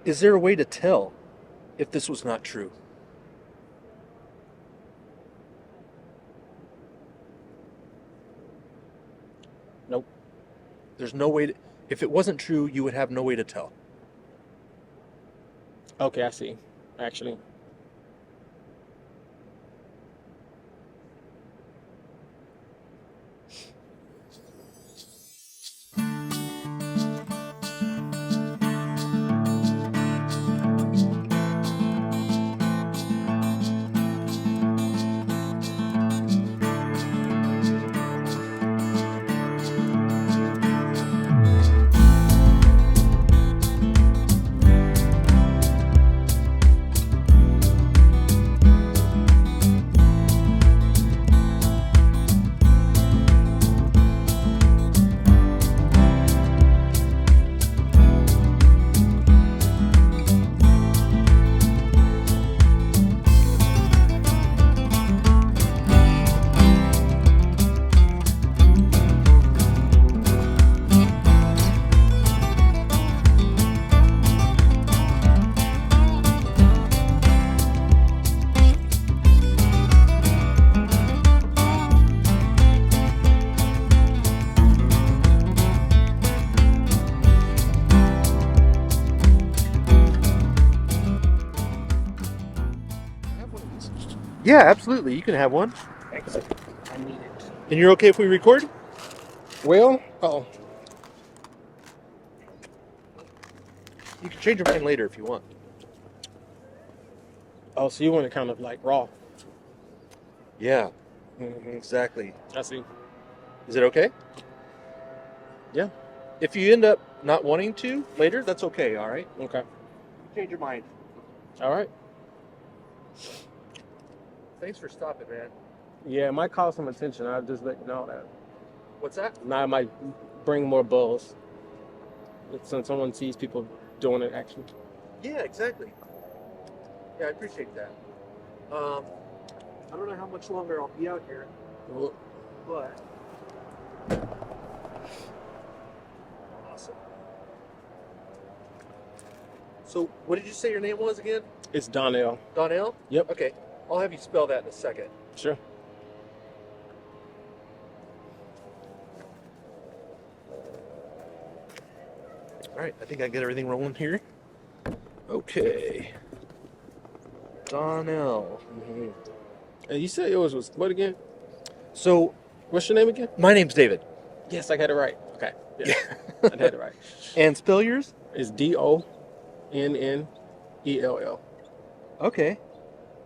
Is there a way to tell if this was not true? Nope. There's no way to, if it wasn't true, you would have no way to tell. Okay, I see. Actually. Yeah, absolutely. You can have one. Excellent. I need it. And you're okay if we record? Well, oh, You can change your mind later if you want. oh, so you want it kind of like raw. Yeah, Mm-hmm. exactly. I see. Is it okay? Yeah. If you end up not wanting to later, that's okay, all right? Okay. Change your mind. All right. Thanks for stopping, man. Yeah, it might cause some attention. I'll just let you know that. What's that? Now it might bring more buzz. Since someone sees people doing it actually. Yeah, exactly. Yeah, I appreciate that. I don't know how much longer I'll be out here, but awesome. So, what did you say your name was again? It's Donnell. Donnell? Yep. Okay, I'll have you spell that in a second. Sure. All right, I think I get everything rolling here. Okay. Donnell. Mm-hmm. And you said yours was what again? So, What's your name again? my name's David. Yes, I got it right. Okay. Yeah. I had it right. And spell yours? It's Donnell. Okay.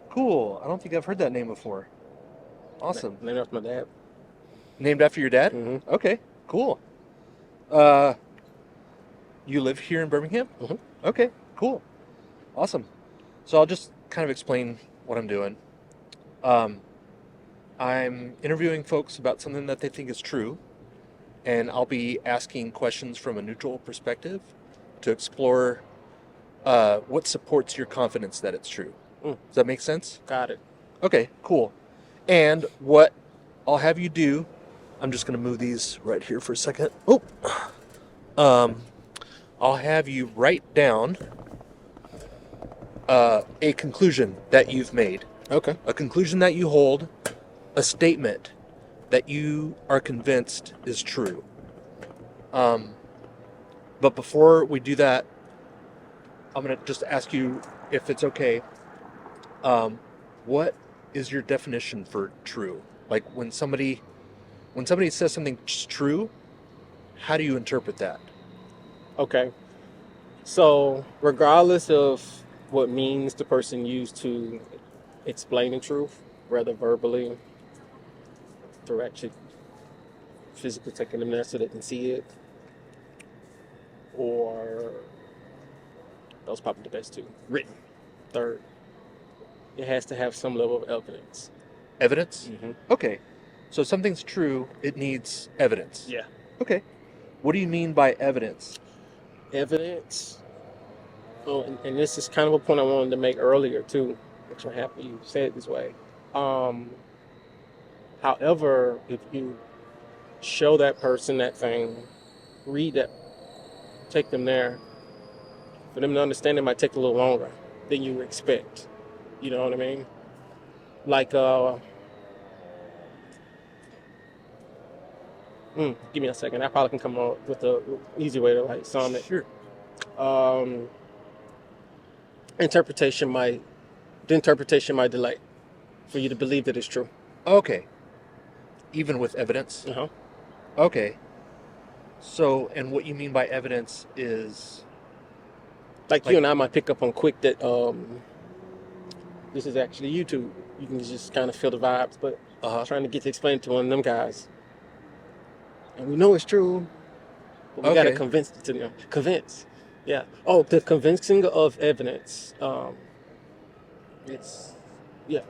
Cool. I don't think I've heard that name before. Awesome. Named after my dad. Named after your dad? Mm-hmm. Okay, cool. Uh, you live here in Birmingham? Mhm. Okay, cool. Awesome. So I'll just kind of explain what I'm doing. I'm interviewing folks about something that they think is true, and I'll be asking questions from a neutral perspective to explore what supports your confidence that it's true. Mm. Does that make sense? Got it. Okay, cool. And what I'll have you do, I'm just going to move these right here for a second. Oh, I'll have you write down a conclusion that you've made, Okay. a conclusion that you hold, a statement that you are convinced is true. But before we do that, I'm going to just ask you if it's okay. What is your definition for true? Like when somebody says something's true, how do you interpret that? Okay. So, regardless of what means the person used to explain the truth, whether verbally, through actually physically taking them there so they can see it, or those probably the best two, written. Third, it has to have some level of evidence. Evidence? Mm-hmm. Okay. So if something's true, it needs evidence. Yeah. Okay. What do you mean by evidence? Evidence. Oh, and this is kind of a point I wanted to make earlier too, which I'm happy you said it this way. However, if you show that person that thing, read that, take them there, For them to understand, it might take a little longer than you expect. You know what I mean? Like, give me a second. I probably can come up with a easy way to like sum it. Sure. Um, interpretation might the interpretation might delay for you to believe that it's true. Okay. Even with evidence? Uh-huh. Okay. So, and what you mean by evidence is Like you like, and I might pick up on quick that this is actually YouTube. You can just kind of feel the vibes, but trying to get to explain it to one of them guys. And we know it's true, but we gotta okay. convince it to them. Convince. Yeah. Oh, the convincing of evidence. It's yeah.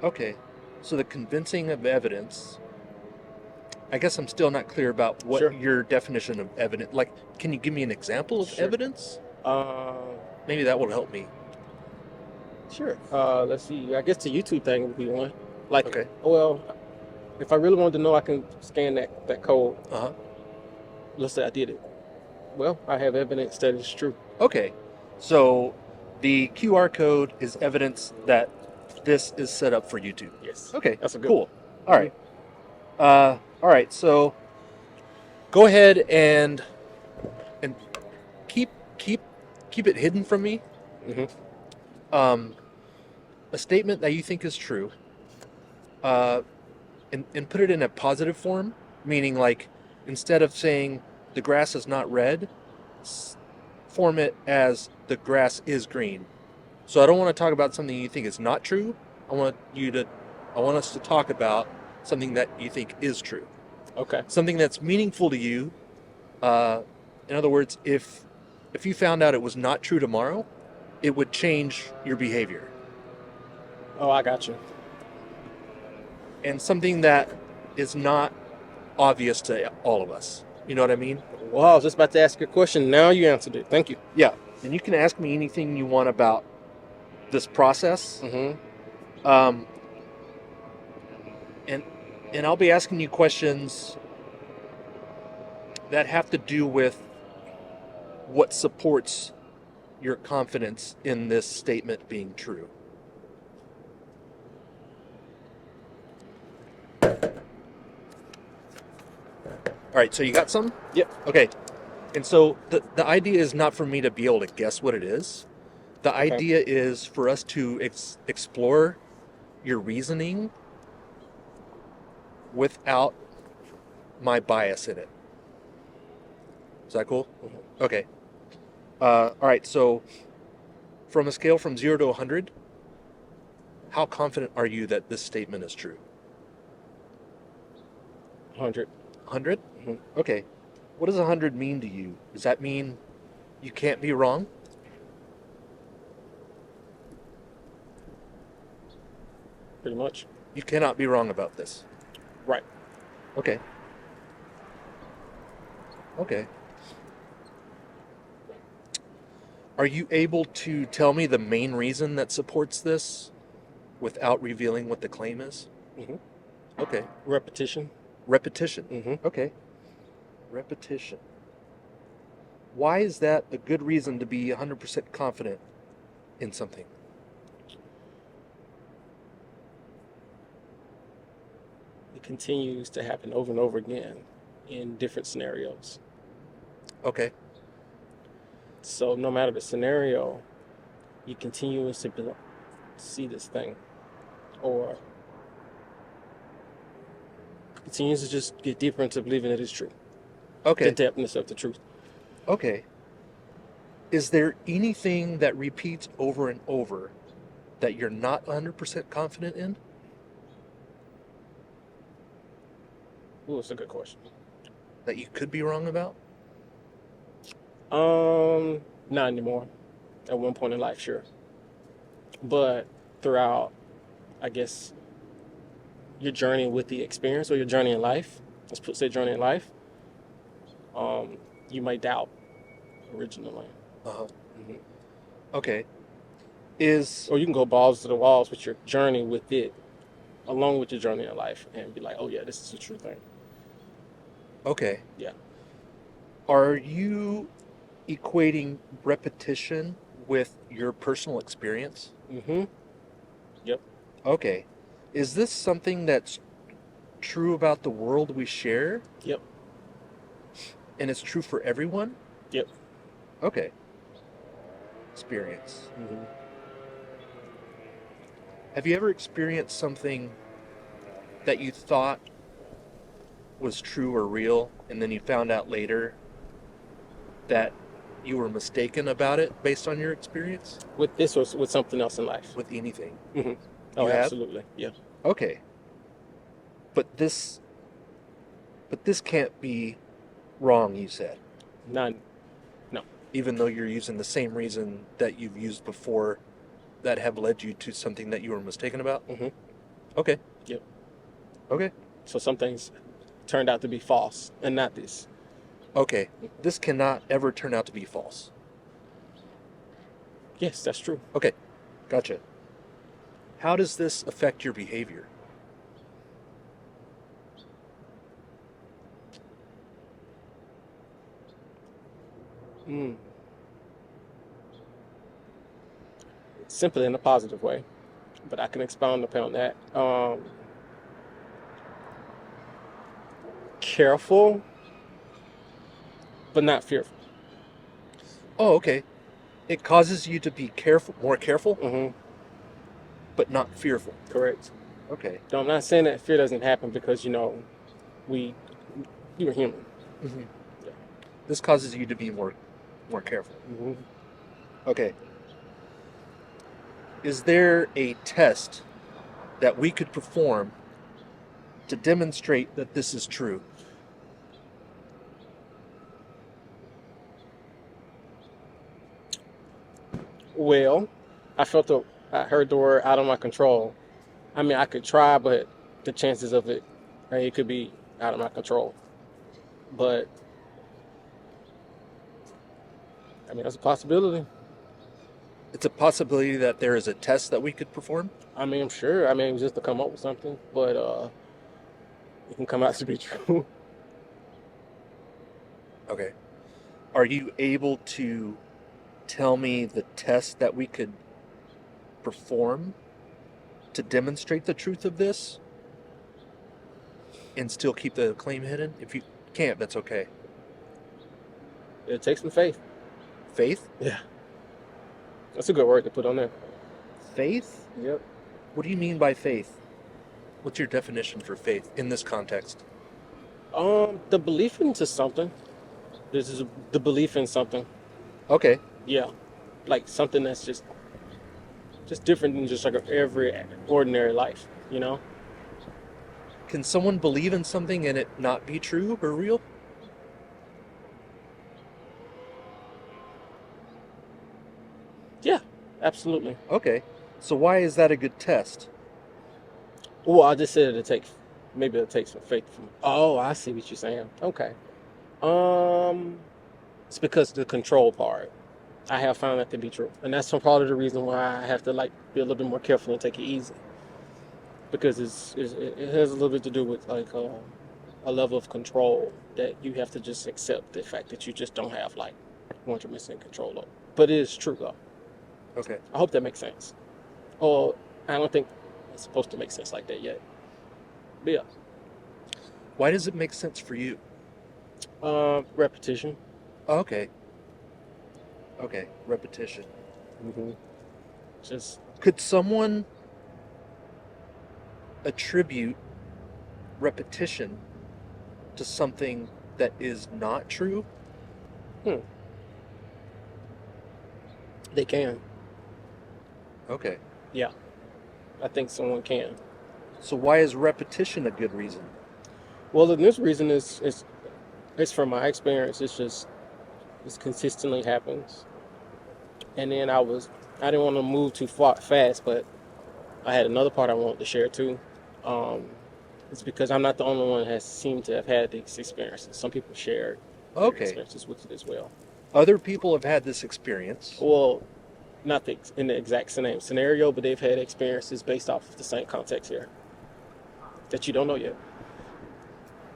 Okay. So the convincing of evidence, I guess I'm still not clear about what Sure. your definition of evidence, like, can you give me an example of Sure. evidence? Uh, Maybe that will help me. sure. Let's see. I guess the YouTube thing would be one. Like, Okay. well, if I really wanted to know, I can scan that code. Uh-huh. Let's say I did it. Well, I have evidence that it's true. Okay. So the QR code is evidence that this is set up for YouTube. Yes. Okay. That's a good Cool. one. All right. All right. So go ahead and keep keep it hidden from me. Mm-hmm. A statement that you think is true, and put it in a positive form, meaning like instead of saying the grass is not red, form it as the grass is green. So I don't want to talk about something you think is not true. I want us to talk about something that you think is true. Okay. Something that's meaningful to you. In other words, if you found out it was not true tomorrow, it would change your behavior. Oh, I got you. And something that is not obvious to all of us. You know what I mean? Well, I was just about to ask you a question. Now you answered it. Thank you. Yeah. And you can ask me anything you want about this process. Mm-hmm. Um, and I'll be asking you questions that have to do with what supports your confidence in this statement being true. All right, so you got some? Yep. Okay. And so the idea is not for me to be able to guess what it is. The Okay. idea is for us to explore your reasoning without my bias in it. Is that cool? Mm-hmm. Okay. All right, so from a scale from 0 to 100, how confident are you that this statement is true? 100. 100? Mm-hmm. Okay. What does 100 mean to you? Does that mean you can't be wrong? Pretty much. You cannot be wrong about this. Right. Okay. Okay. Are you able to tell me the main reason that supports this without revealing what the claim is? Mm-hmm. Okay. Repetition. Repetition. Mm-hmm. Okay. Repetition. Why is that a good reason to be 100% confident in something? It continues to happen over and over again in different scenarios. Okay. So no matter the scenario, you continuously see this thing, or continues to just get deeper into believing it is true. Okay. The depthness of the truth. Okay. Is there anything that repeats over and over that you're not 100% confident in? Ooh, it's a good question. That you could be wrong about? Not anymore. At one point in life, sure. But throughout, I guess, your journey with the experience or your journey in life, say journey in life, you might doubt originally. Uh-huh. Mm-hmm. Okay. Or you can go balls to the walls with your journey with it, along with your journey in life, and be like, oh yeah, this is a true thing. Okay. Yeah. Are you equating repetition with your personal experience? Mm-hmm. Yep. Okay. Is this something that's true about the world we share Yep. and it's true for everyone? Yep. Okay. Experience. Mm-hmm. Have you ever experienced something that you thought was true or real and then you found out later that you were mistaken about it based on your experience? With this or with something else in life? With anything? Mm-hmm. You Oh, have? absolutely. Yeah. Okay. But this can't be wrong, you said. None. No. Even though you're using the same reason that you've used before that have led you to something that you were mistaken about? Mm-hmm. Okay. Yep. Okay. So some things turned out to be false and not this. Okay. This cannot ever turn out to be false. Yes, that's true. Okay. Gotcha. How does this affect your behavior? Mm. Simply in a positive way, but I can expound upon that. Careful, but not fearful. Oh, okay. It causes you to be careful, more careful, Mm-hmm. but not fearful. Correct. Okay. So I'm not saying that fear doesn't happen because we you're human. Mm-hmm. Yeah. This causes you to be more careful. Mm-hmm. Okay. Is there a test that we could perform to demonstrate that this is true? Well, I heard the word out of my control. I mean, I could try, but the chances of it, it could be out of my control. But I mean, that's a possibility. It's a possibility that there is a test that we could perform? I mean, I'm sure. I mean, just to come up with something, but it can come out to be true. Okay. Are you able to tell me the test that we could perform to demonstrate the truth of this and still keep the claim hidden? If you can't, that's okay. It takes some faith. Faith? Yeah, that's a good word to put on there. Faith? Yep. What do you mean by faith? What's your definition for faith in this context? The belief into something. This is the belief in something. Okay. Yeah, like something that's just different than just like every ordinary life. Can someone believe in something and it not be true or real? Yeah, absolutely. Okay. So why is that a good test? Well, I just said maybe it'll take some faith from. Oh, I see what you're saying. Okay. It's because the control part. I have found that to be true, and that's some part of the reason why I have to be a little bit more careful and take it easy. Because it has a little bit to do with a level of control that you have to just accept the fact that you just don't have 100% control over. But it is true though. Okay. I hope that makes sense. Or I don't think it's supposed to make sense like that yet. But yeah, Why does it make sense for you? repetition. Okay. Okay. Repetition. Mm-hmm. Just Could someone attribute repetition to something that is not true? hmm, they can. Okay. Yeah, I think someone can. So why is repetition a good reason? Well, this reason is it's from my experience. It's consistently happens. And then I didn't want to move too fast, but I had another part I wanted to share too. Um, it's because I'm not the only one that has seemed to have had these experiences. Some people share their Okay. experiences with it as well. Other people have had this experience. Well, not in the exact same scenario, but they've had experiences based off of the same context here that you don't know yet.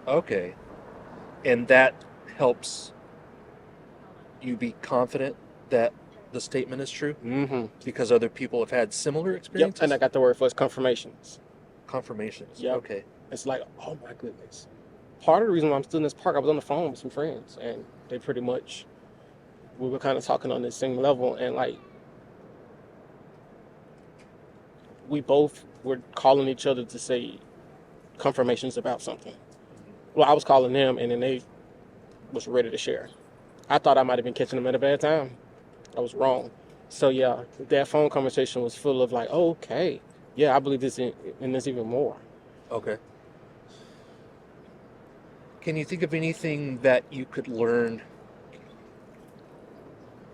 Okay. And that helps you be confident that the statement is true Mm-hmm. because other people have had similar Yep. experiences? And I got the word for it's confirmations. Confirmations. Yep. Okay. It's like, oh my goodness. Part of the reason why I'm still in this park, I was on the phone with some friends, and they pretty much, we were kind of talking on the same level, and like, we both were calling each other to say confirmations about something. Well, I was calling them, and then they was ready to share. I thought I might have been catching them at a bad time. I was wrong. So yeah, that phone conversation was full of like, oh, okay, yeah, I believe this, and there's even more. Okay. Can you think of anything that you could learn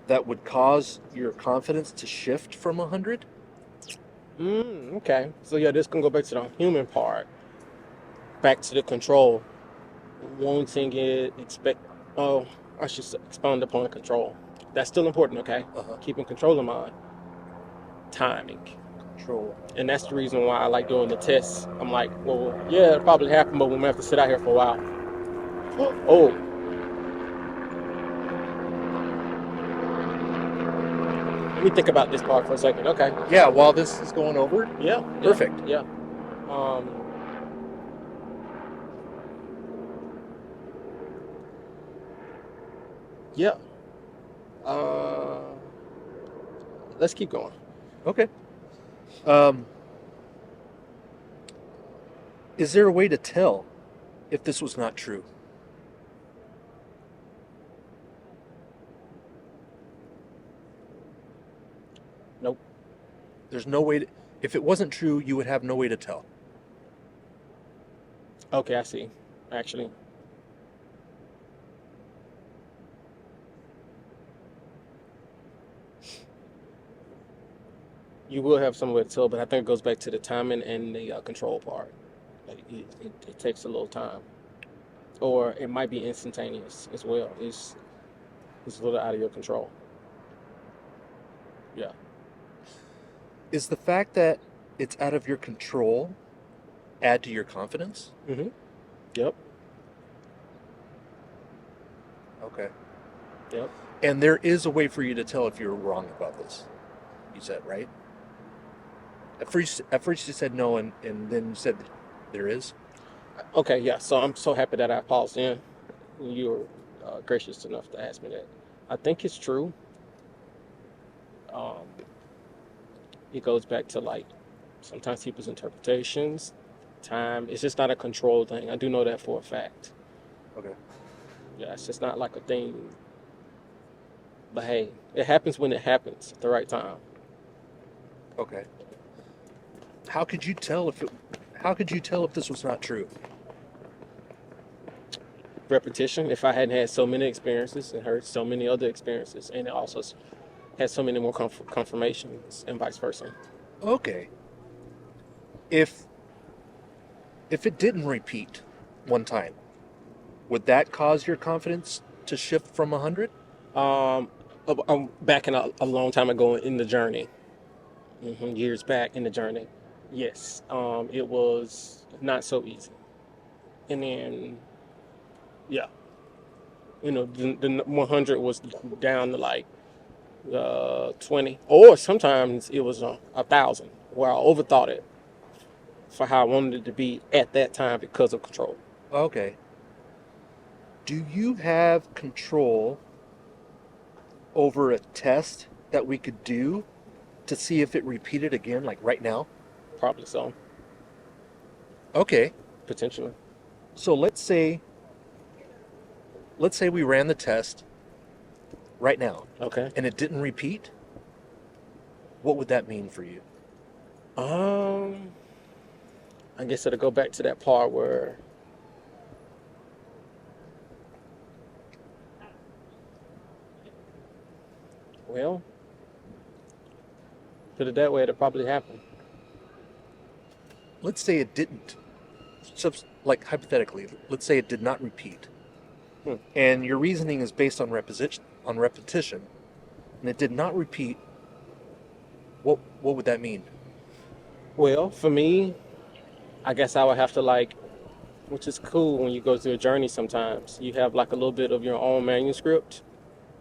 that would cause your confidence to shift from 100? Okay. So yeah, this can go back to the human part, back to the control, wanting it, oh, I should expound upon control. That's still important, okay? Uh-huh. Keeping control in mind, timing. Control. And that's the reason why I like doing the tests. I'm like, well, yeah, it'll probably happen, but we might have to sit out here for a while. Oh, let me think about this part for a second. Okay. Yeah, while this is going over, Yeah. perfect. Yeah. Um, yeah. Uh, let's keep going. Okay. Um, is there a way to tell if this was not true? Nope. There's no way to, if it wasn't true, you would have no way to tell. Okay, I see. Actually, you will have some way to tell, but I think it goes back to the timing and the control part. Like it takes a little time, or it might be instantaneous as well. It's a little out of your control. Yeah. Is the fact that it's out of your control add to your confidence? Mm-hmm. Yep. Okay. Yep. And there is a way for you to tell if you're wrong about this. You said, right? At first you said no, and then you said there is. Okay. Yeah. So I'm so happy that I paused in. You were gracious enough to ask me that. I think it's true. Um, it goes back to like sometimes people's interpretations, time. It's just not a control thing. I do know that for a fact. Okay. Yeah, it's just not like a thing. But hey, it happens when it happens at the right time. Okay. How could you tell if it? How could you tell if this was not true? Repetition. If I hadn't had so many experiences and heard so many other experiences, and it also had so many more confirmations, and vice versa. Okay. If it didn't repeat one time, would that cause your confidence to shift from 100? I'm back in a long time ago in the journey, years back in the journey. Yes, it was not so easy, and then yeah, the 100 was down to like 20, or sometimes it was 1,000, where I overthought it for how I wanted it to be at that time because of control. Okay. Do you have control over a test that we could do to see if it repeated again, like right now? Probably so, Okay. potentially. So let's say we ran the test right now Okay. and it didn't repeat. What would that mean for you? Um, I guess it'll go back to that part where, well, put it that way, it'll probably happen. Let's say it didn't. Like hypothetically, let's say it did not repeat. Hmm. And your reasoning is based on repetition, and it did not repeat. What would that mean? Well, for me, I guess I would have to like, which is cool when you go through a journey sometimes. You have like a little bit of your own manuscript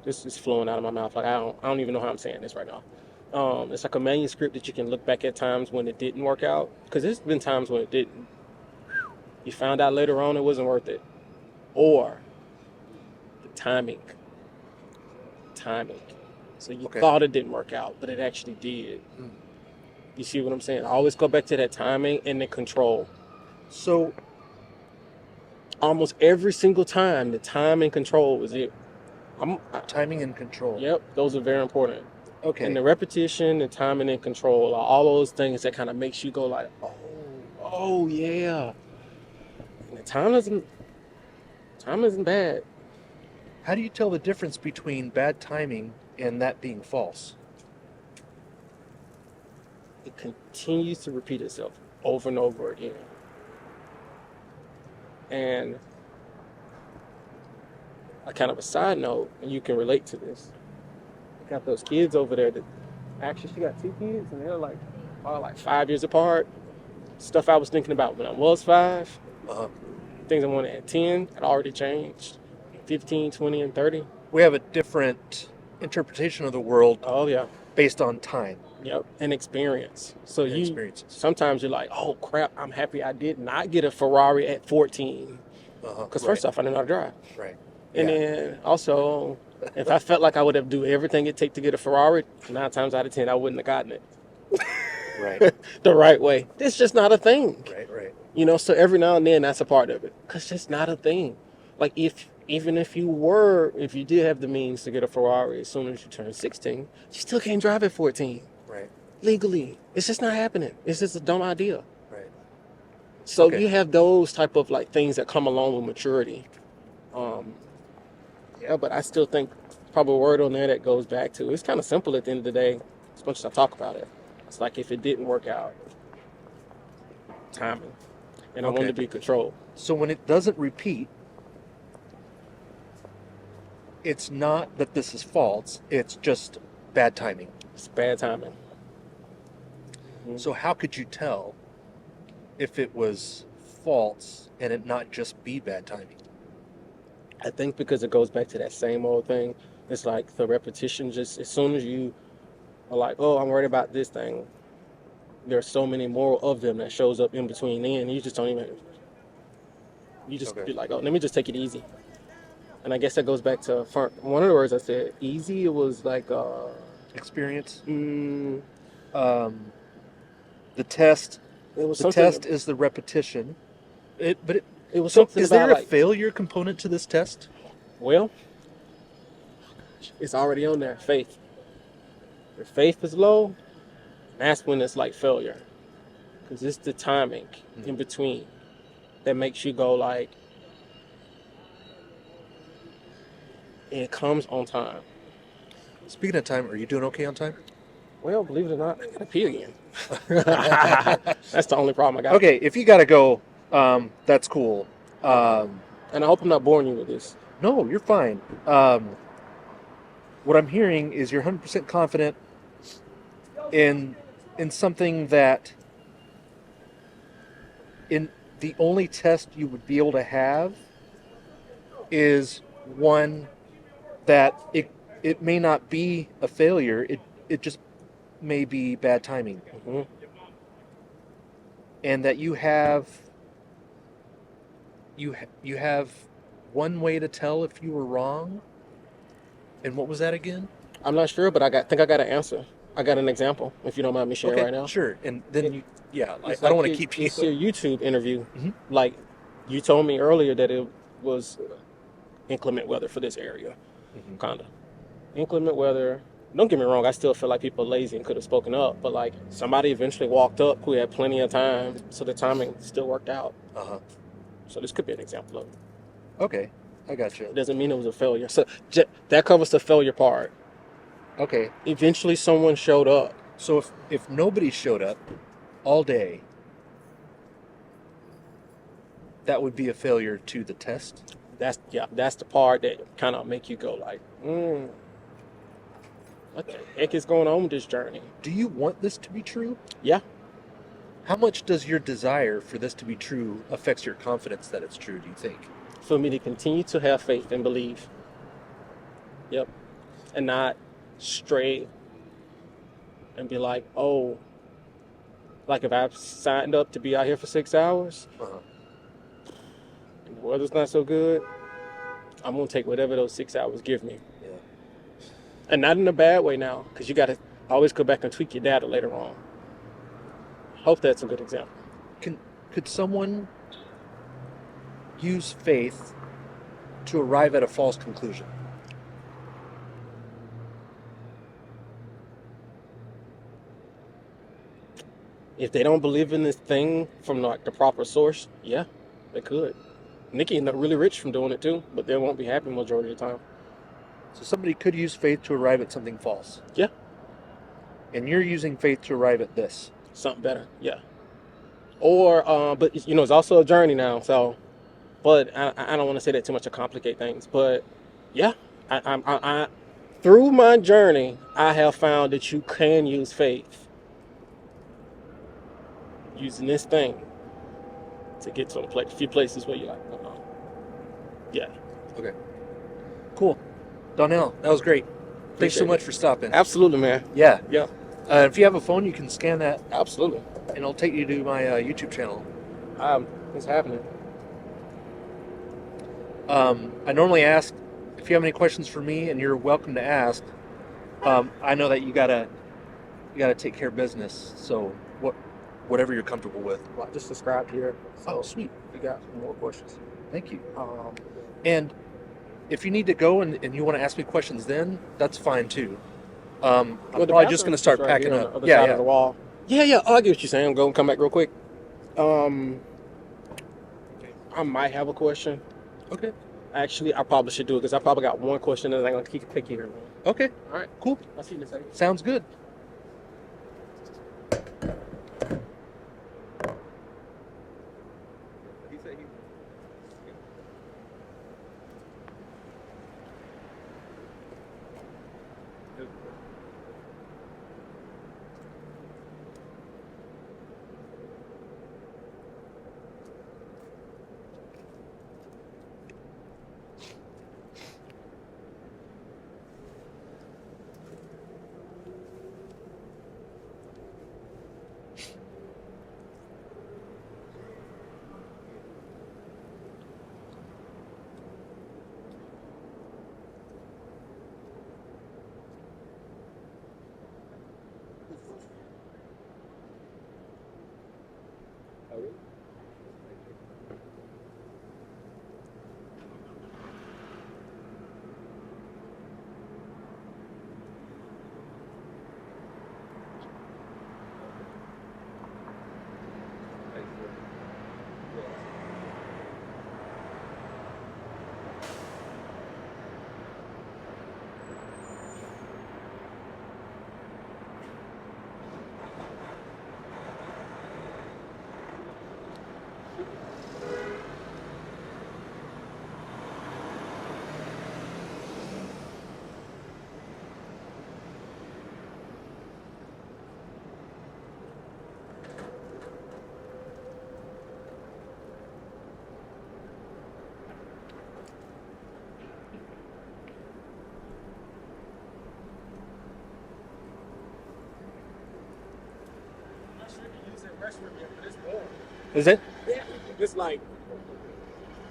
This is flowing out of my mouth. Like I don't even know how I'm saying this right now. It's like a manuscript that you can look back at times when it didn't work out. Because there's been times when it didn't. You found out later on it wasn't worth it. Or the timing. Timing. So you Okay. thought it didn't work out, but it actually did. Mm. You see what I'm saying? I always go back to that timing and the control. So, Almost every single time, the time and control was it. timing and control. Yep, those are very important. Okay. And the repetition, the timing and control are all those things that kind of makes you go like, oh yeah. And the time isn't bad. How do you tell the difference between bad timing and that being false? It continues to repeat itself over and over again. And a kind of a side note, and you can relate to this. I got those kids over there that actually she got two kids and they're like 5 years apart. Stuff I was thinking about when I was 5, Uh-huh. things I wanted at 10 had already changed. 15, 20, and 30. We have a different interpretation of the world Oh yeah. based on time Yep. And experience. So and you experiences. sometimes you're like, oh crap, I'm happy I did not get a Ferrari at 14. Uh-huh. Because first off, I didn't know how to drive. Right. And Yeah. then also, if I felt like I would have do everything it take to get a Ferrari, 9 times out of 10, I wouldn't have gotten it Right. the right way. It's just not a thing. Right. You know, so every now and then that's a part of it. Because it's just not a thing. Like even if you did have the means to get a Ferrari as soon as you turn 16, you still can't drive at 14 Right. legally. It's just not happening. It's just a dumb idea. Right. So Okay. you have those type of like things that come along with maturity. Yeah, but I still think probably a word on there that goes back to it's kind of simple at the end of the day, as much as I talk about it. It's like if it didn't work out, timing. And I want Okay. to be controlled. So when it doesn't repeat, it's not that this is false, it's just bad timing. It's bad timing. So how could you tell if it was false and it not just be bad timing? I think because it goes back to that same old thing. It's like the repetition, just as soon as you are like, oh, I'm worried about this thing, there's so many more of them that shows up in between then. You just don't even, you just Okay. be like, oh, let me just take it easy. And I guess that goes back to one of the words I said, easy. It was like, Experience? it The test. was The something. test is the repetition. It It was so something is about there a like, failure component to this test? well, it's already on there. Faith. If faith is low, that's when it's like failure, because it's the timing in between that makes you go like, it comes on time. Speaking of time, are you doing okay on time? Well, believe it or not, I gotta pee again. That's the only problem I got. Okay, if you gotta go, that's cool. And I hope I'm not boring you with this. No, you're fine. What I'm hearing is you're 100% confident in something that in the only test you would be able to have is one that it may not be a failure. It just may be bad timing, Mhm. and that you have one way to tell if you were wrong. And what was that again? I'm not sure, but think I got an answer. I got an example, if you don't mind me sharing right now. Sure. And then It- you, yeah, I It's don't like want to keep you. It's your YouTube interview. Mhm. Like you told me earlier that it was inclement weather for this area, Mhm. kinda. Inclement weather. Don't get me wrong. I still feel like people are lazy and could have spoken up, but like somebody eventually walked up who had plenty of time, so the timing still worked out. Uh-huh. So this could be an example of it. Okay, I got you. It doesn't mean it was a failure. So that covers the failure part. Okay, Eventually, someone showed up. so if nobody showed up all day, that would be a failure to the test. That's the part that kind of make you go like, what the heck is going on with this journey? Do you want this to be true? Yeah. How much does your desire for this to be true affects your confidence that it's true, do you think? For me to continue to have faith and believe. Yep. and not stray and be like, oh, like if I've signed up to be out here for 6 hours Uh-huh. and the weather's not so good, I'm gonna take whatever those 6 hours give me. Yeah. And not in a bad way now, because you gotta always go back and tweak your data later on. Hope that's a good example. Could someone use faith to arrive at a false conclusion? If they don't believe in this thing from like the proper source, yeah, they could. Nikki ended up really rich from doing it too, but they won't be happy majority of the time. So somebody could use faith to arrive at something false. Yeah. And you're using faith to arrive at this. Something better, yeah. Or, but it's also a journey now. So, but I don't want to say that too much to complicate things. But yeah, I through my journey, I have found that you can use faith using this thing to get to a few places where you're like, yeah. Okay. Cool. Donnell, that was great. Thanks so Appreciate much it. for stopping. Absolutely, man. Yeah. Yeah, If you have a phone, you can scan that, absolutely. and it'll take you to my YouTube channel. It's happening. I normally ask if you have any questions for me, and you're welcome to ask. I know that you gotta take care of business, so whatever you're comfortable with. Well, just subscribe here. So Oh, sweet. we got more questions. Thank you. Um, And if you need to go and you want to ask me questions, then that's fine too. I'm well, the probably just bathroom going to start is right packing here on up. the other Yeah, side yeah. of the wall. Yeah. Oh, I get what you're saying. I'm going to come back real quick. I might have a question. Okay. Actually, I probably should do it because I probably got one question and I'm going to keep take you here. Okay. All right. Cool. I'll see you in a second. Sounds good. I'm not sure if you use that restroom yet, but it's warm. Is it? Yeah. It's like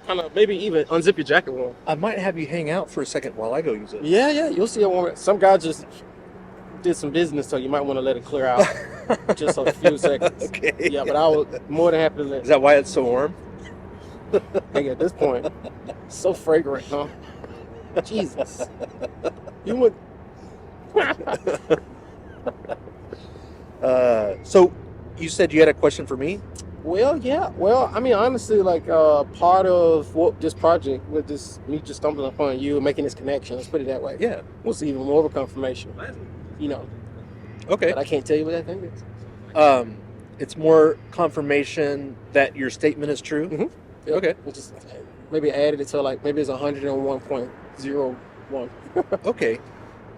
kind of maybe even unzip your jacket warm. I might have you hang out for a second while I go use it. Yeah. You'll see it warm. Some guy just did some business, so you might want to let it clear out just a few seconds. Okay. Yeah, but I was more than happy to let. Is that why it's so warm? Hey, at this point, so fragrant, huh? Jesus. You would. So you said you had a question for me? Well, yeah. Well, I mean, honestly, like part of what this project with this me just stumbling upon you and making this connection, let's put it that way, Yeah. was even more of a confirmation. Okay. But I can't tell you what that thing is. It's more confirmation that your statement is true. Mhm. Yep. Okay. Which is maybe added it to like maybe it's 101.01. Okay.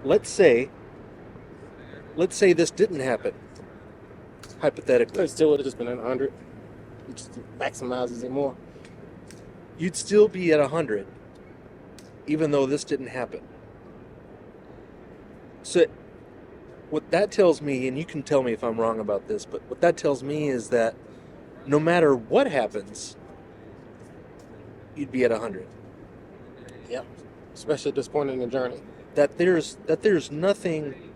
Let's say this didn't happen. Hypothetically, It still would have just been at 100. It just maximizes it more. you'd still be at 100, even though this didn't happen. So what that tells me, and you can tell me if I'm wrong about this, but what that tells me is that no matter what happens, you'd be at 100. Yep. Especially at this point in the journey. That there's nothing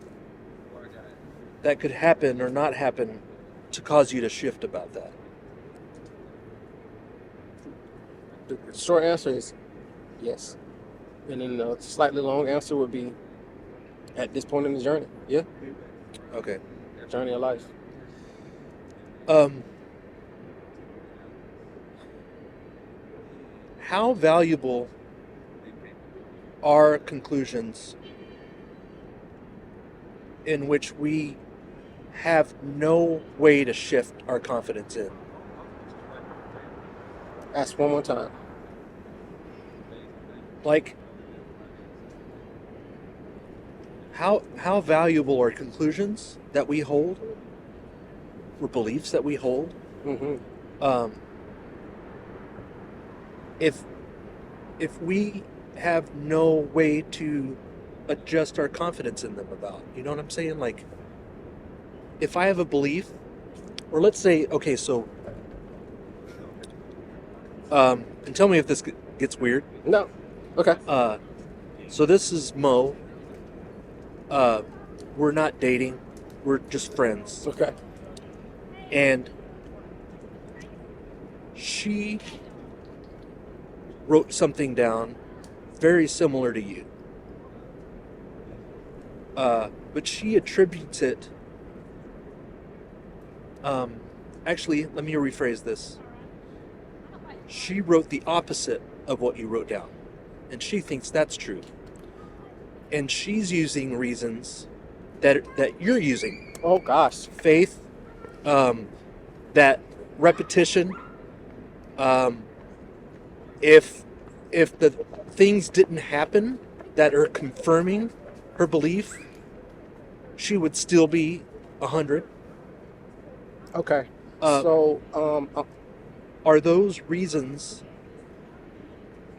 that could happen or not happen to cause you to shift about that. The short answer is yes. And then the slightly long answer would be at this point in the journey. Yeah. Okay. Journey of life. How valuable are conclusions in which we have no way to shift our confidence in? Ask one more time. Like, how valuable are conclusions that we hold, or beliefs that we hold, Mm-hmm. if we have no way to adjust our confidence in them about? You know what I'm saying? Like, if I have a belief, or let's say, okay, so, and tell me if this gets weird. No. Okay. So this is Mo. We're not dating. We're just friends. Okay. And she wrote something down very similar to you. But she attributes it. Actually, let me rephrase this. She wrote the opposite of what you wrote down. And she thinks that's true. And she's using reasons that you're using. Oh gosh. Faith, that repetition. If the things didn't happen that are confirming her belief, she would still be 100. Okay. Uh, So Are those reasons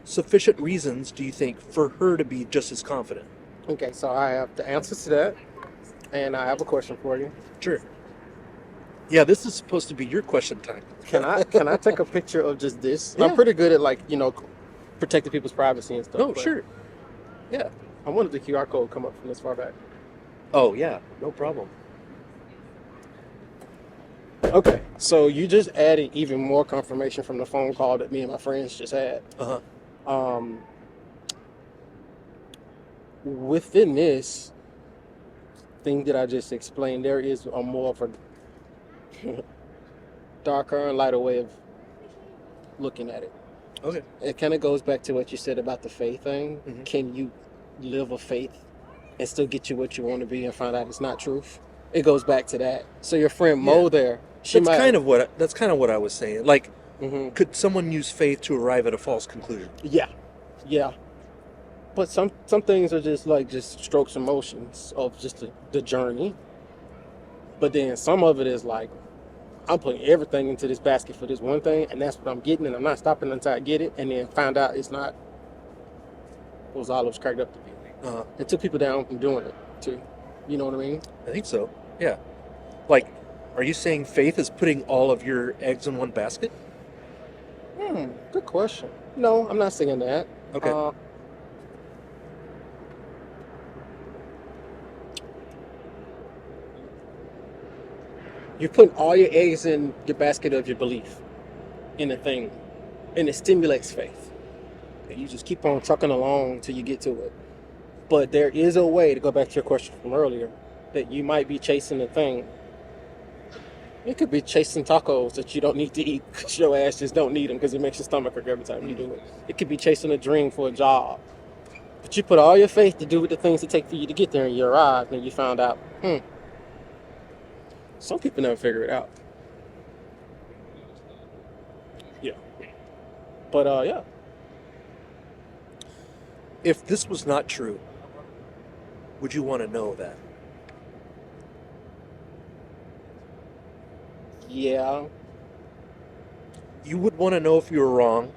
sufficient reasons, do you think, for her to be just as confident? okay. So I have the answers to that, and I have a question for you. Sure. Yeah, this is supposed to be your question time. Can I take a picture of just this? Yeah. I'm pretty good at protecting people's privacy and stuff. Oh, but sure. Yeah. I wanted the QR code come up from this far back. Oh, yeah. No problem. Okay. So you just added even more confirmation from the phone call that me and my friends just had. Uh-huh. Within this thing that I just explained, there is a more of a darker and lighter way of looking at it. Okay. It kind of goes back to what you said about the faith thing. Mhm. Can you live a faith and still get you what you want to be and find out it's not truth? It goes back to that. So your friend Mo Yeah. there, That's kind of what I was saying. Like, hmm could someone use faith to arrive at a false conclusion? yeah. But some things are just strokes and motions of just the journey. But then some of it is like, I'm putting everything into this basket for this one thing, and that's what I'm getting, and I'm not stopping until I get it, and then find out it's not what was all it was cracked up to be. Uh, It took people down from doing it too. You know what I mean? I think so. Yeah. Like, are you saying faith is putting all of your eggs in one basket? Good question. No, I'm not saying that. Okay. You're putting all your eggs in your basket of your belief in a thing, and it stimulates faith. And you just keep on trucking along till you get to it. But there is a way, to go back to your question from earlier, that you might be chasing a thing. It could be chasing tacos that you don't need to eat because your ass just don't need them because it makes your stomach hurt every time you do it. It could be chasing a dream for a job. But you put all your faith to do with the things it take for you to get there, and you arrived and you found out, some people never figure it out. Yeah. But yeah. If this was not true, would you want to know that? Yeah. You would want to know if you were wrong.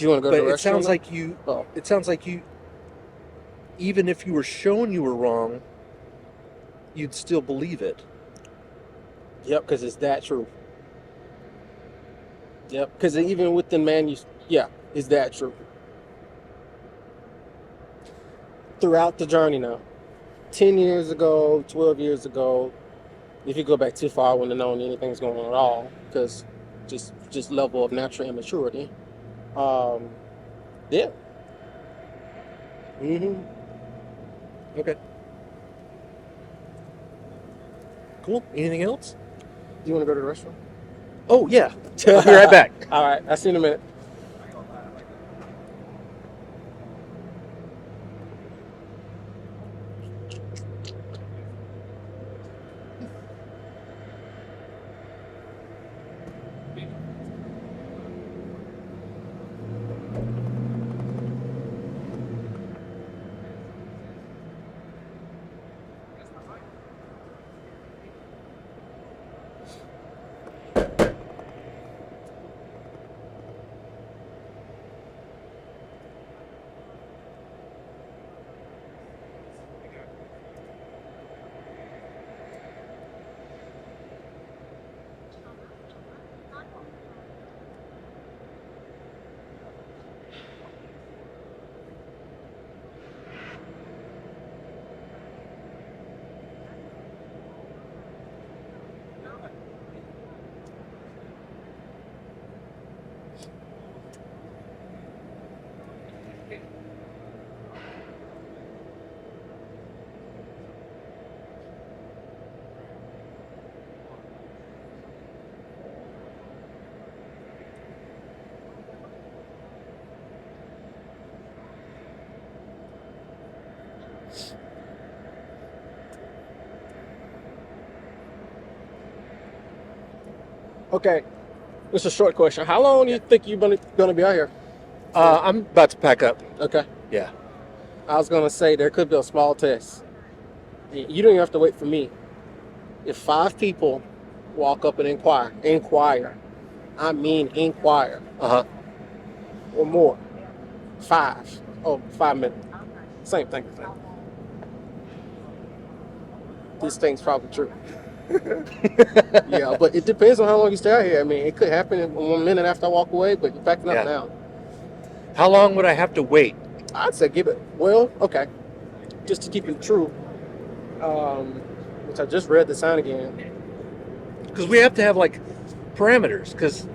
Do you want to go But to the it sounds restroom? like you. Oh, It sounds like you. Even if you were shown you were wrong, you'd still believe it. yep, because it's that true. Yep, because even with the yeah, it's that true. Throughout the journey now, 10 years ago, 12 years ago, if you go back too far, I wouldn't have known anything's going on at all, because just level of natural immaturity. Um, yeah. Mm-hmm. Okay. Cool. Anything else? Do you want to go to the restroom? Oh yeah. I'll be right back. All right, I'll see you in a minute. Okay, it's a short question. How long do you think you're gonna be out here? I'm about to pack up. Okay, Yeah. I was gonna say there could be a small test. You don't even have to wait for me. If 5 people walk up and inquire, I mean inquire, Uh huh. or more, 5, 5 minutes, same thing. This thing's probably true. Yeah, but it depends on how long you stay out here. I mean, it could happen in 1 minute after I walk away, but you're packing up Yeah. now. How long would I have to wait? I'd say give it, okay, just to keep it true, which I just read the sign again. Because we have to have like parameters. Because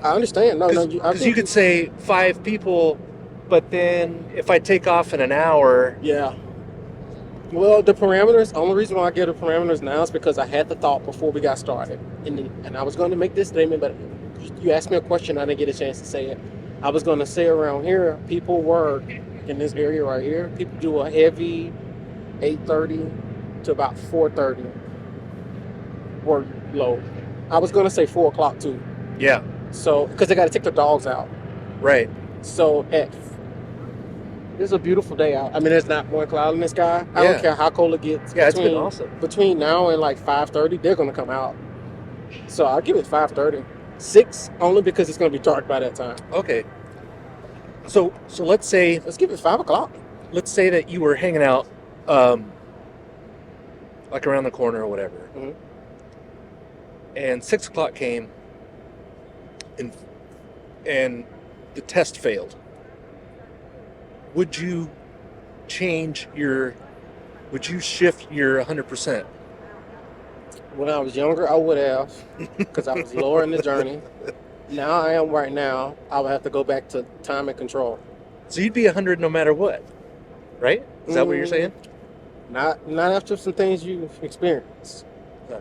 I understand. No, you could say 5 people, but then if I take off in an hour, yeah. Well, the parameters, only reason why I give the parameters now is because I had the thought before we got started. And I was going to make this statement, but you asked me a question, I didn't get a chance to say it. I was going to say around here, people work in this area right here. People do a heavy 8:30 to about 4:30 workload. I was going to say 4 o'clock too. yeah, So, because they got to take their dogs out. right. So it's a beautiful day out. I mean, there's not more cloud in the sky. I Yeah. don't care how cold it gets. Yeah, it's been awesome. Between now and like 5:30, they're gonna come out. So I'll give it 5:30. 6 only because it's gonna be dark by that time. Okay. So let's say Let's give it 5 o'clock. that you were hanging out, like around the corner or whatever, Mhm. and 6 o'clock came, and the test failed. Would you would you shift your 100%? When I was younger, I would have, because I was lower in the journey. Now I am right now. I would have to go back to time and control. So you'd be 100 no matter what, right? Is that what you're saying? Not after some things you've experienced.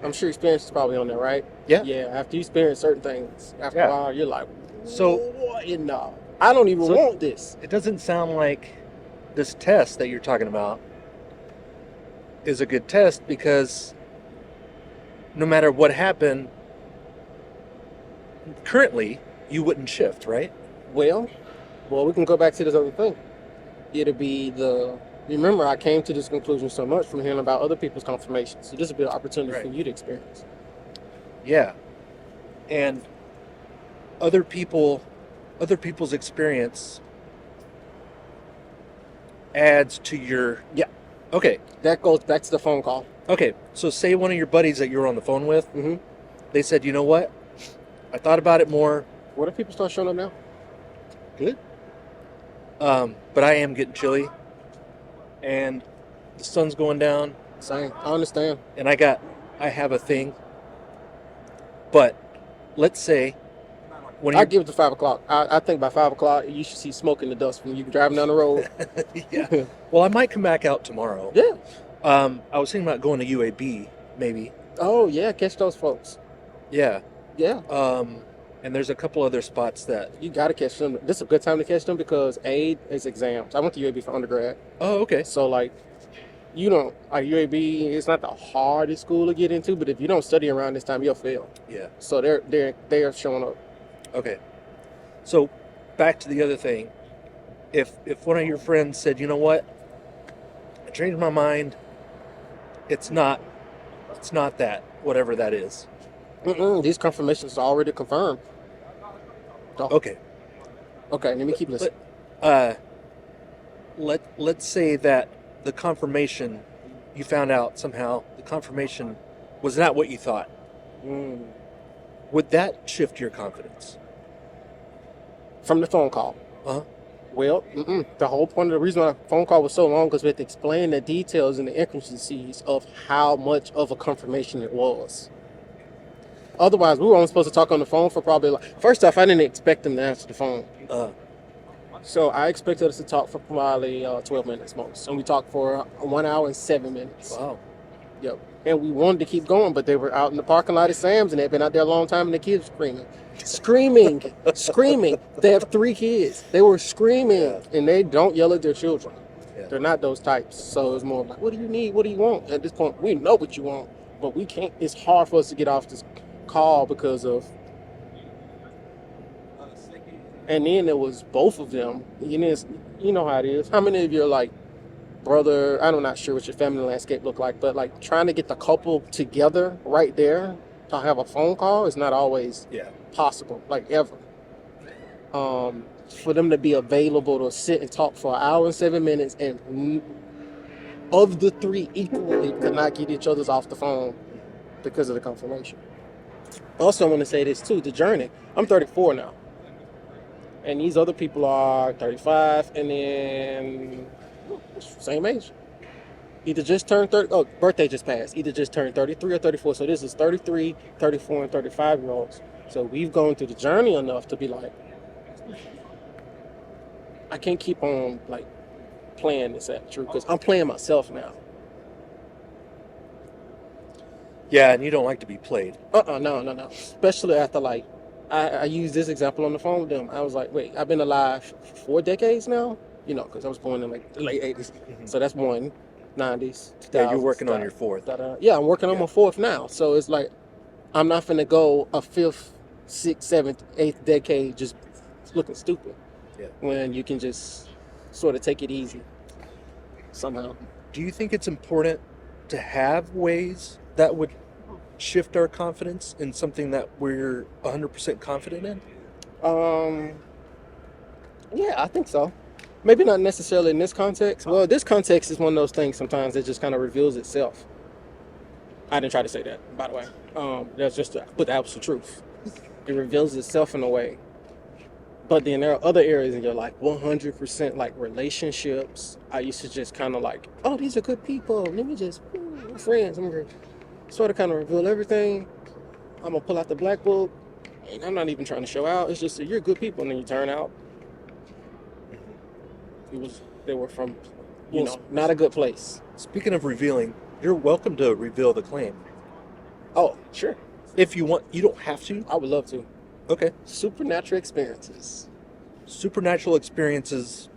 I'm sure experience is probably on there, right? Yeah. Yeah, after you experience certain things, after Yeah. a while, you're like, So- what? No, I don't even So- want this. It doesn't sound like this test that you're talking about is a good test, because no matter what happened, currently you wouldn't shift, right? Well, we can go back to this other thing. It'll be remember, I came to this conclusion so much from hearing about other people's confirmations. So this will be an opportunity for Right. you to experience. Yeah. And other people other people's experience adds to your. Yeah. Okay. That goes back to the phone call. Okay. So say one of your buddies that you were on the phone with, Mm-hmm. they said, you know what? I thought about it more. What if people start showing up now? Good. But I am getting chilly, and the sun's going down, Same. I understand. and I have a thing. But let's say when I you give it to 5 o'clock. I think by 5 o'clock you should see smoke in the dust when you're driving down the road. yeah. Well, I might come back out tomorrow. Yeah. I was thinking about going to UAB, maybe. Oh yeah, catch those folks. Yeah. Yeah. And there's a couple other spots that. You gotta catch them. This is a good time to catch them because aid is exams. I went to UAB for undergrad. Oh, okay. So like UAB is not the hardest school to get into, but if you don't study around this time, you'll fail. Yeah. So they're showing up. Okay. So back to the other thing. If one of your friends said, you know what, I changed my mind, it's not that, whatever that is. These confirmations are already confirmed. Oh, Okay. okay, let me keep listening. Let's say that the confirmation, you found out somehow the confirmation was not what you thought. Mm. Would that shift your confidence? From the phone call. Uh-huh. Well, the whole point of the reason why the phone call was so long because we had to explain the details and the intricacies of how much of a confirmation it was. Otherwise, we were only supposed to talk on the phone for probably first off, I didn't expect them to answer the phone. So I expected us to talk for probably 12 minutes most. And we talked for 1 hour and 7 minutes. Wow. Yep. And we wanted to keep going, but they were out in the parking lot at Sam's and they'd been out there a long time and the kids were screaming. They have 3 kids. They were screaming and they don't yell at their children. Yeah. They're not those types. So it's more like, what do you need? What do you want? At this point, we know what you want, but we can't. It's hard for us to get off this call because of. And then it was both of them. You know how it is. How many of your brother? I'm not sure what your family landscape look like, but trying to get the couple together right there to have a phone call is not always possible, ever. For them to be available to sit and talk for 1 hour and 7 minutes, and of the 3 equally could not get each other's off the phone because of the confirmation. Also, I want to say this too: the journey. I'm 34 now. And these other people are 35 and then same age. Either just turned 30, birthday just passed. Either just turned 33 or 34. So this is 33, 34, and 35-year-olds. So we've gone through the journey enough to be I can't keep on playing this at true because I'm playing myself now. Yeah, and you don't like to be played. No. Especially after I used this example on the phone with them. I was like, wait, I've been alive for 4 decades now? Because I was born in the late 80s. Mm-hmm. So that's 90s, 2000s. Yeah, you're working on your 4th. Yeah, I'm working on my 4th now. So it's I'm not finna go a 5th, 6th, 7th, 8th decade just looking stupid. Yeah. When you can just sort of take it easy somehow. Do you think it's important to have ways that would shift our confidence in something that we're 100% confident in? Yeah, I think so. Maybe not necessarily in this context. Well, this context is one of those things sometimes that just kind of reveals itself. I didn't try to say that, by the way. That's just to put the absolute truth. It reveals itself in a way. But then there are other areas in your life, 100% relationships. I used to just kind of oh, these are good people. Let me just, we're friends. I'm going to sort of kind of reveal everything. I'm going to pull out the black book. And I'm not even trying to show out. It's just that you're good people. And then you turn out. They were from, not a good place. Speaking of revealing, you're welcome to reveal the claim. Oh, sure. If you want, you don't have to. I would love to. Okay. Supernatural experiences. Supernatural experiences.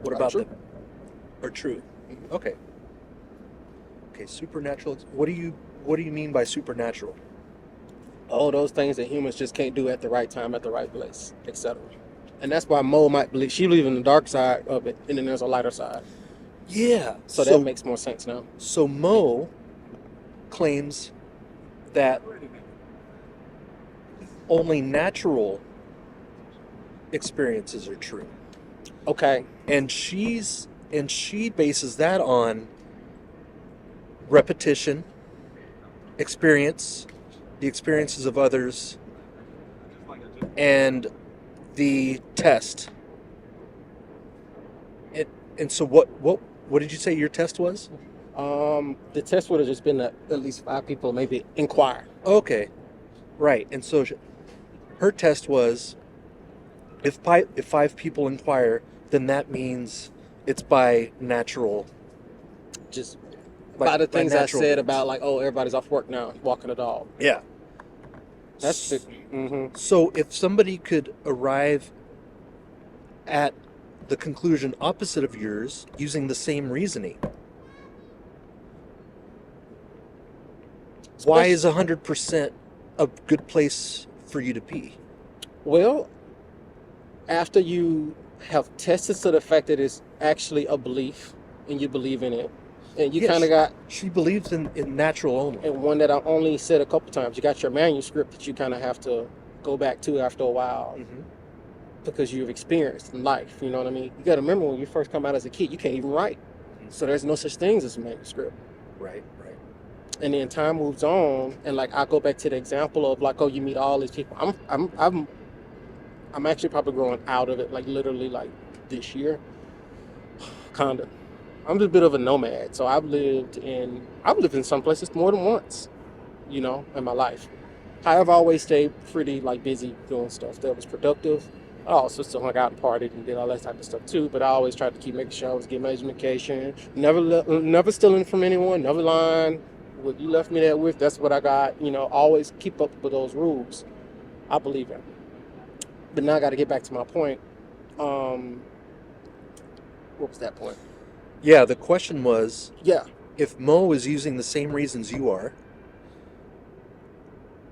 What about true. them? Are true. Okay. Okay, supernatural. What do you mean by supernatural? All those things that humans just can't do at the right time, at the right place, etc. And that's why Mo might believe she believes in the dark side of it, and then there's a lighter side. Yeah. So that makes more sense now. So Mo claims that only natural experiences are true. Okay. And she bases that on repetition, experience, the experiences of others, and the test. And so what did you say your test was? The test would have just been that at least 5 people maybe inquire. Okay, right. And so her test was if 5 people inquire, then that means it's by natural. Just by the by things I natural said means. about like, oh, everybody's off work now, walking the dog. Yeah. That's the. So if somebody could arrive at the conclusion opposite of yours using the same reasoning, why is 100% a good place for you to be? Well, after you have tested to the fact that it's actually a belief and you believe in it, and you Yeah, kind of got, She believes in natural only. and one that I only said a couple times, you got your manuscript that you kind of have to go back to after a while Mm-hmm. because you've experienced in life. You know what I mean? You got to remember when you first come out as a kid, you can't even write. So there's no such things as a manuscript. Right. And then time moves on, and like I go back to the example of like, oh, you meet all these people. I'm actually probably growing out of it, like literally like this year, kinda. I'm just a bit of a nomad, so I've lived in some places more than once, you know, in my life. However, I always stayed pretty like busy doing stuff that was productive. I also still hung out and partied and did all that type of stuff too, but I always tried to keep making sure I was getting my education, never stealing from anyone, never lying. What you left me there with, that's what I got. You know, always keep up with those rules. I believe in. But now I got to get back to my point. What was that point? Yeah, the question was, Yeah. if Mo is using the same reasons you are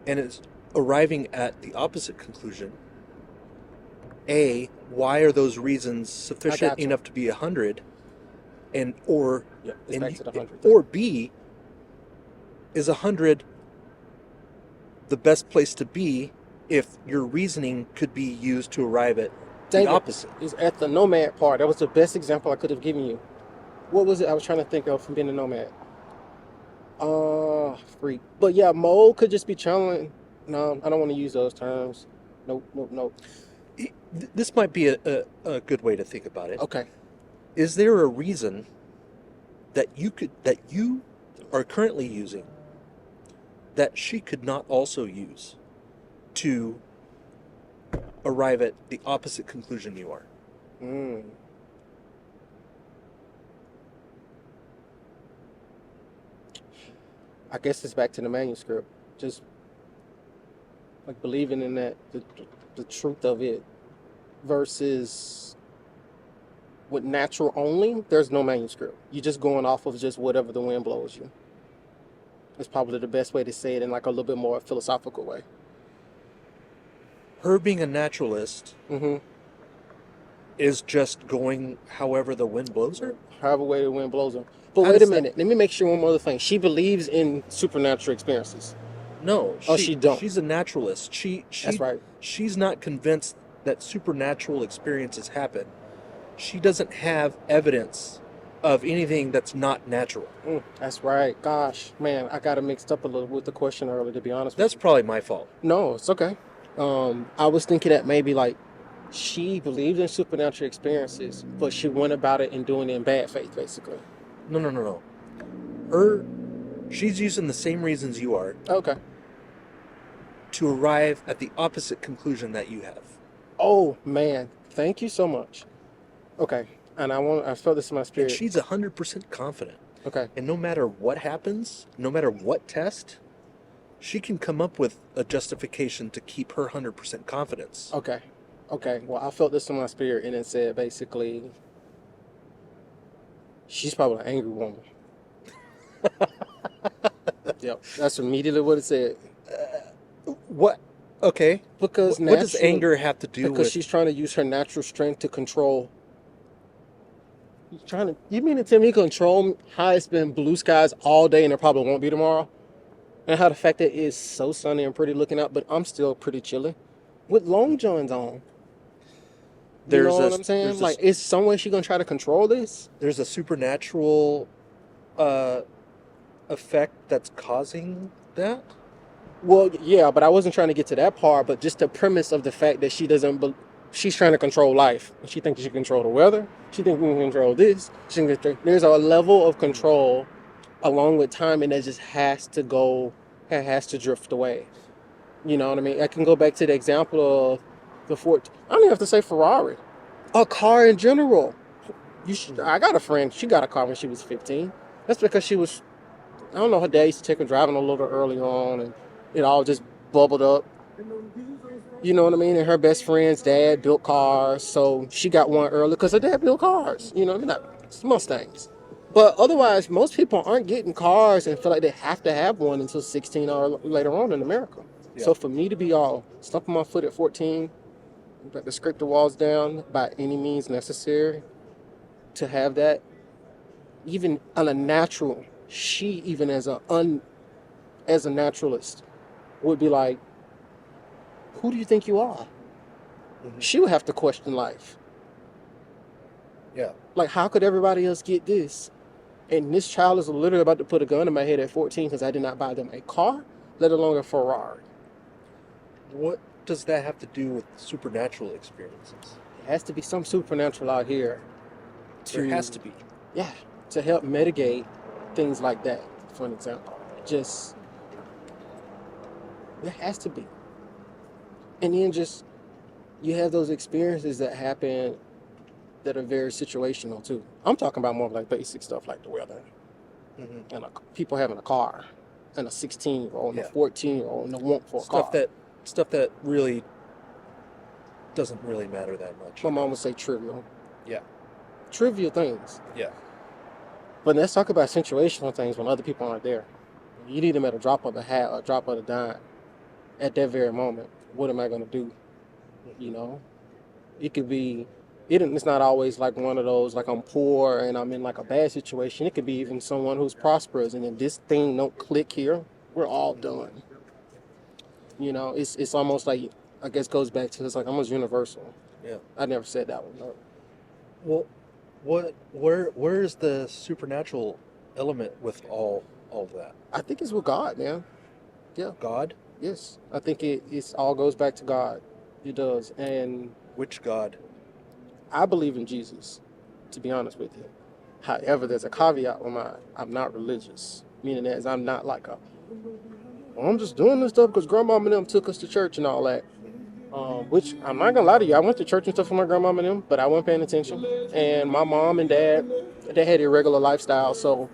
and is arriving at the opposite conclusion, A, why are those reasons sufficient gotcha. enough to be 100? Or It's back to the 100. or B, is 100 the best place to be if your reasoning could be used to arrive at the opposite? Is at the nomad part. That was the best example I could have given you. What was it I was trying to think of from being a nomad? Freak. But yeah, Mo could just be channeling. No, I don't want to use those terms. Nope. This might be a good way to think about it. Okay. Is there a reason that you are currently using that she could not also use to arrive at the opposite conclusion you are? I guess it's back to the manuscript. Just like believing in that the truth of it versus with natural only, there's no manuscript. You're just going off of just whatever the wind blows you. It's probably the best way to say it in like a little bit more philosophical way. Her being a naturalist Mm-hmm. is just going however the wind blows her? However way the wind blows her. But How wait a does that- minute. Let me make sure one more other thing. She believes in supernatural experiences. No, she don't. She's a naturalist. That's right. She's not convinced that supernatural experiences happen. She doesn't have evidence of anything that's not natural. That's right. Gosh, man, I got it mixed up a little with the question earlier, to be honest with That's probably my fault. you. No, it's okay. I was thinking that maybe like she believed in supernatural experiences, but she went about it and doing it in bad faith, basically. No. She's using the same reasons you are Okay. to arrive at the opposite conclusion that you have. Oh man, thank you so much. Okay, and I felt this in my And spirit. she's 100% confident. Okay. And no matter what happens, no matter what test, she can come up with a justification to keep her 100% confidence. Okay. Well, I felt this in my spirit, and it said basically, she's probably an angry woman. Yep, that's immediately what it said. What? Okay. Because What does natural- anger have to do Because with... she's trying to use her natural strength to control. You mean to tell me control how it's been blue skies all day and it probably won't be tomorrow? And how the fact that it's so sunny and pretty looking out, but I'm still pretty chilly with long johns on. You There's know a what I'm saying? there's a Like, is some way she gonna try to control this? there's a supernatural uh, effect that's causing that. Well, yeah, but I wasn't trying to get to that part, but just the premise of the fact that she doesn't, she's trying to control life. She thinks she can control the weather. She thinks we can control this. There's a level of control along with time, and that just has to go, it has to drift away. You know what I mean? I can go back to the example of the Ford. I don't even have to say Ferrari. A car in general. I got a friend. She got a car when she was 15. That's because she was, I don't know, her dad used to take her driving a little early on, and it all just bubbled up. You know what I mean? And her best friend's dad built cars, so she got one early because her dad built cars. You know what I mean? Not Mustangs. But otherwise, most people aren't getting cars and feel like they have to have one until 16 or later on in America. Yeah. So for me to be all stumping my foot at 14, to scrape the walls down by any means necessary, to have that, even on a natural, she even as a naturalist would be like, who do you think you are? Mhm. She would have to question life. Yeah. Like, how could everybody else get this? And this child is literally about to put a gun in my head at 14 because I did not buy them a car, let alone a Ferrari. What does that have to do with supernatural experiences? It has to be some supernatural out here. There has to be. Yeah, to help mitigate things like that, for an example. Just, there has to be. And then just, you have those experiences that happen that are very situational too. I'm talking about more like basic stuff like the weather Mm-hmm. and people having a car and a 16-year-old and Yeah. a 14-year-old and a want for a Stuff car. that really doesn't really matter that much. My mom would say trivial. Yeah. Trivial things. Yeah. But let's talk about situational things when other people aren't there. You need them at a drop of a hat or a drop of a dime. At that very moment, what am I going to do? You know? It could be, it's not always like one of those, like I'm poor and I'm in like a bad situation. It could be even someone who's prosperous, and if this thing don't click here, we're all done. You know, it's almost like, I guess goes back to, it's like almost universal. Yeah. I never said that one. No. Well, where is the supernatural element with all of that? I think it's with God, man. Yeah. God? Yes. I think it's all goes back to God. It does. And Which God? I believe in Jesus, to be honest with you. However, there's a caveat with mine. I'm not religious, meaning that I'm not like I'm just doing this stuff because grandmama and them took us to church and all that. Which, I'm not gonna lie to you, I went to church and stuff with my grandmama and them, but I wasn't paying attention. And my mom and dad, they had irregular lifestyle, so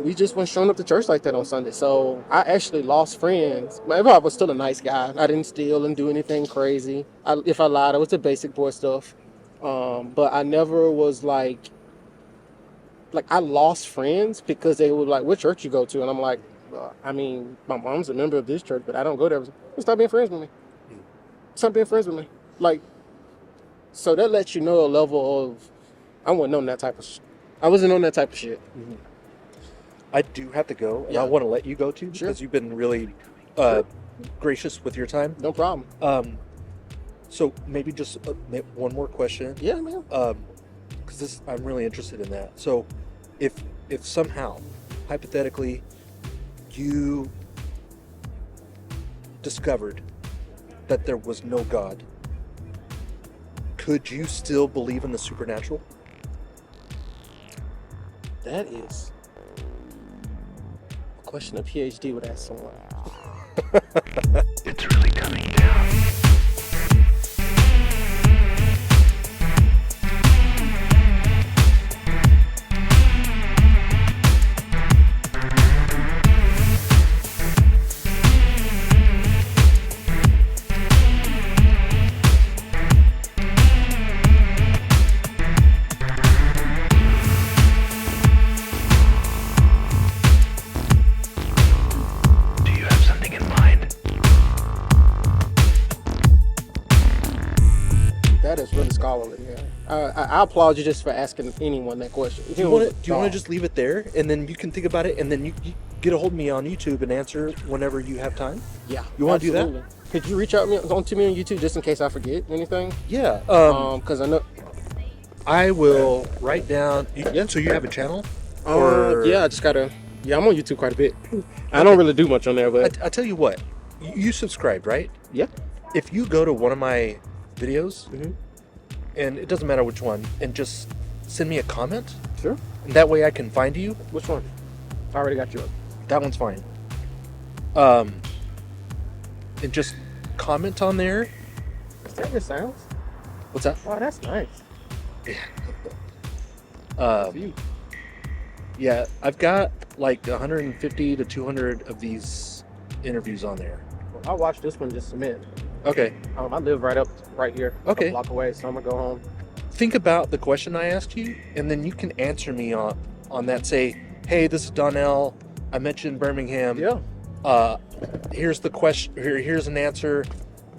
we just weren't showing up to church like that on Sunday. So I actually lost friends. But I was still a nice guy. I didn't steal and do anything crazy. If I lied, it was the basic boy stuff. But I never was like I lost friends because they were like, what church you go to? And I'm like, I mean, my mom's a member of this church, but I don't go there. Stop being friends with me. Stop being friends with me. Like, so that lets you know a level of, I wasn't on that type of I wasn't on that type of shit. Mm-hmm. I do have to go, and Yeah. I want to let you go too, Sure. because you've been really gracious with your time. No problem. So maybe just one more question. Yeah, man. Because I'm really interested in that. So, if somehow, hypothetically, you discovered that there was no God, could you still believe in the supernatural? That is a question a PhD would ask someone. It's really coming down. Do you have something in mind? That is really scholarly, man. I applaud you just for asking anyone that question. Do you want to just leave it there, and then you can think about it, and then you get a hold of me on YouTube and answer whenever you have time? Yeah. You wanna do that? absolutely. Could you reach out to me on YouTube just in case I forget anything? Yeah. Because I know. I will write down. Yeah. So you have a channel? Yeah, I just gotta. Yeah, I'm on YouTube quite a bit. I don't really do much on there, but I tell you what. You subscribed, right? yeah. If you go to one of my videos, Mhm. and it doesn't matter which one, and just send me a comment, Sure. and that way I can find you. Which one? I already got you up. That one's fine. And just comment on there. Is that your sounds? What's that? Oh, that's nice. For you. Yeah, I've got like 150 to 200 of these interviews on there. Well, I'll watch this one just a minute. Okay. I live right here, Okay. a block away, so I'm gonna go home. Think about the question I asked you, and then you can answer me on that. Say, hey, this is Donnell. I mentioned Birmingham. Yeah. Here's the question. Here's an answer,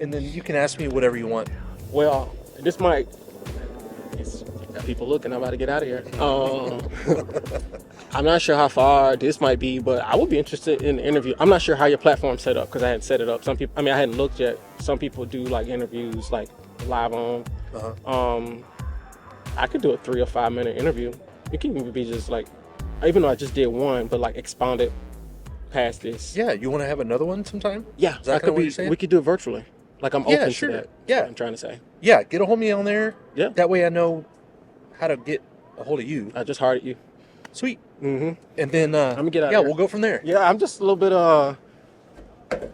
and then you can ask me whatever you want. Well, this might. It's got people looking. I'm about to get out of here. I'm not sure how far this might be, but I would be interested in the interview. I'm not sure how your platform's set up because I hadn't set it up. Some people, I hadn't looked yet. Some people do like interviews, like live on. I could do a 3 or 5 minute interview. It can even be just like, even though I just did one, but like expounded past this. Yeah, you want to have another one sometime? Yeah, Is that kinda what you're saying? We could do it virtually. Like I'm Yeah, open sure. to that. Yeah. That's what I'm trying to say. Yeah, get a hold of me on there. Yeah. That way I know how to get a hold of you. I just hearted you. Sweet. Mm-hmm. And then gonna get out of yeah, here. we'll go from there. Yeah, I'm just a little bit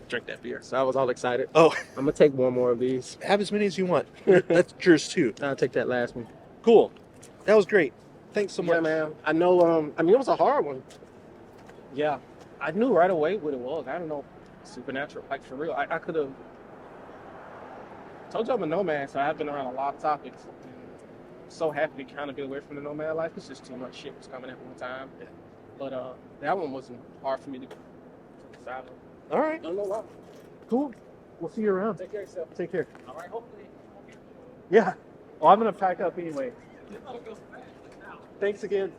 drink that beer. So I was all excited. Oh, I'm gonna take one more of these. have as many as you want. That's yours too. I'll take that last one. Cool. That was great. Thanks so much. Yeah, man. I know. I mean, it was a hard one. Yeah, I knew right away what it was. I don't know, supernatural, like for real. I could have told you I'm a nomad, so I've been around a lot of topics. And so happy to kind of get away from the nomad life. It's just too much shit was coming at one time. Yeah. But that one wasn't hard for me to decide on. All right. I don't know why. Cool. We'll see you around. Take care of yourself. Take care. All right, hopefully. Yeah. Well, I'm gonna pack up anyway. Thanks again.